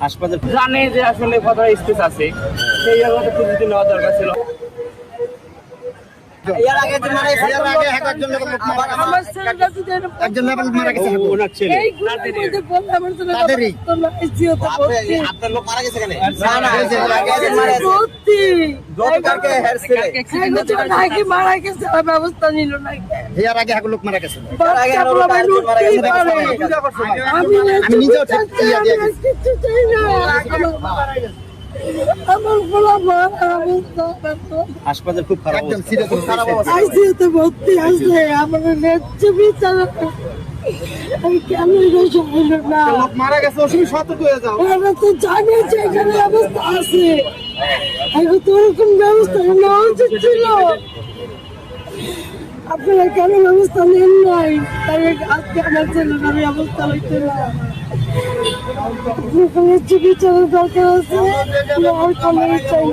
হাসপাতাল জানে যে আসলে কত স্পেস আছে, সেই জায়গাতে প্রস্তুতি নেওয়া দরকার ছিল। ব্যবস্থা নিল না, এর আগে লোক মারা গেছে। আমি নিজেও হাসপাতাল খুব খারাপ, আইসিইউতে ভর্তি আছে। আমার ন্যায্য বিচার কেন না, লোক মারা গেছে, অসুবিধা সতর্ক হয়ে যাও। এরা তো জানে যে এখানে অবস্থা আছে, এখন তো ওরকম ব্যবস্থা নেওয়া উচিত ছিল। আপনারা কেন ব্যবস্থা নেন নাই? তাই আজকে আমার ছেলের আমি অবস্থা হইতে না, চিকিৎসার দরকার আছে। আর কোনো চাই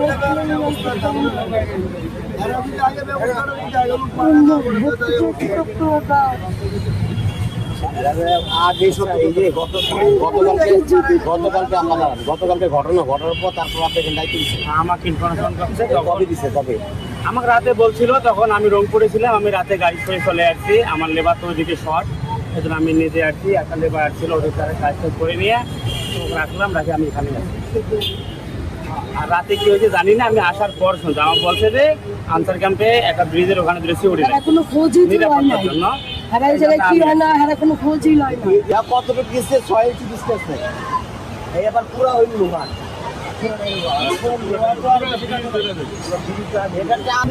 না, গতকালকে ঘটনা ঘটার পর তারপর আপনাকে দায়িত্ব দিচ্ছে, আমাকে ইনফরমেশন করছে, কবে দিছে, কবে আমাকে রাতে বলছিল, তখন আমি রংপুরে ছিলাম। আমি রাতে গাড়ি করে চলে আসছি, আমার লেবার তো ওইদিকে শর্ট, সেজন্য আমি নিজে আসছি। একটা লেবার আসছিল, ওদের তারা কাজ করে নিয়ে রাখলাম, রাখে আমি এখানে আসছি। আর রাতে কি হয়েছে জানি না, আমি আসার পর শুনছি আমার বলছে যে আনসার ক্যাম্পে একটা ব্রিজের ওখানে দৃশ্যে উঠে কোনো খোঁজই নিরাপত্তার জন্য। খোঁজই নয় কতটুকু ডিস্টেন্স, 6 ইঞ্চি ডিস্টেন্স নেই, এবার পুরো হইল লোহার।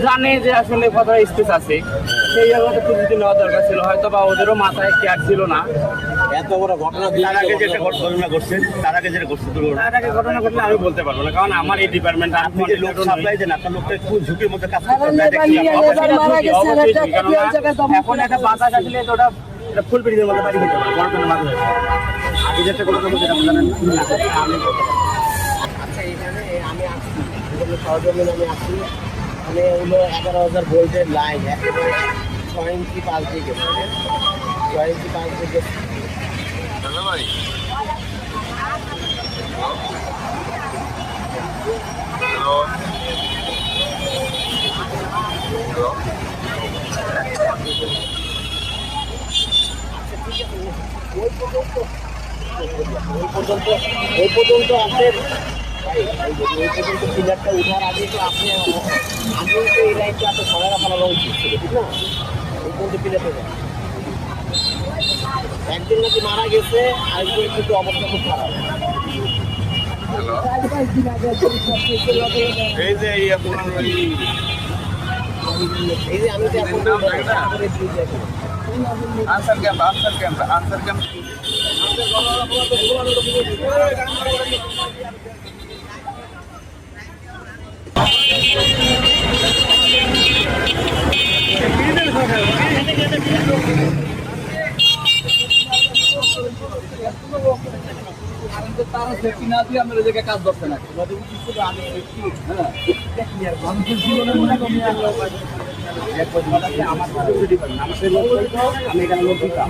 জানে যে আসলে কত স্পেস আছে, সেই জায়গাতে প্রস্তুতি নেওয়া দরকার ছিল। হয়তো বা ওদেরও মাথায় কেয়ার ছিল না। এত বড় ঘটনা, তার আগে যেটা ঘটনা ঘটছে, তার আগে ঘটনা ঘটলে আমি বলতে পারবো না, কারণ আমার এই ডিপার্টমেন্ট লোক সাপ্লাই দেন, আপনার লোকটা একটু ঝুঁকির মধ্যে কাজ করতে। এখন একটা বাতাস আসলে তো ওটা ফুল ব্রিজের মধ্যে বাড়ি হতে পারে, বড় মাঝে আগে যেটা ঘটনা ঘটছে সেটা জানেন না। আচ্ছা, এখানে আমি আসছি, সহজমিন আমি আসছি, মানে হলো 11,000 ভোল্টের লাইন, একেবারে 6 ইঞ্চি পাশ দিয়ে গেছে, 6 ইঞ্চি পাশ দিয়ে গেছে। ওই পর্যন্ত আপনার ওই পর্যন্ত পিলারটা উঠার আগে তো আপনি আগে তো এই লাইনটা আপনার সবাই ফেলা উচিত ছিল, ঠিক না? ওই পর্যন্ত পিলারটা একদিন নাকি মারা গেছে, আরেকদিন কিন্তু অবস্থা খুব খারাপ। এই যে আমি তো এখন আনসার ক্যাম্প তারা সেফটি না দিয়ে আমরা জায়গায় কাজ করতে না। আমি এখানে লোক দিতাম।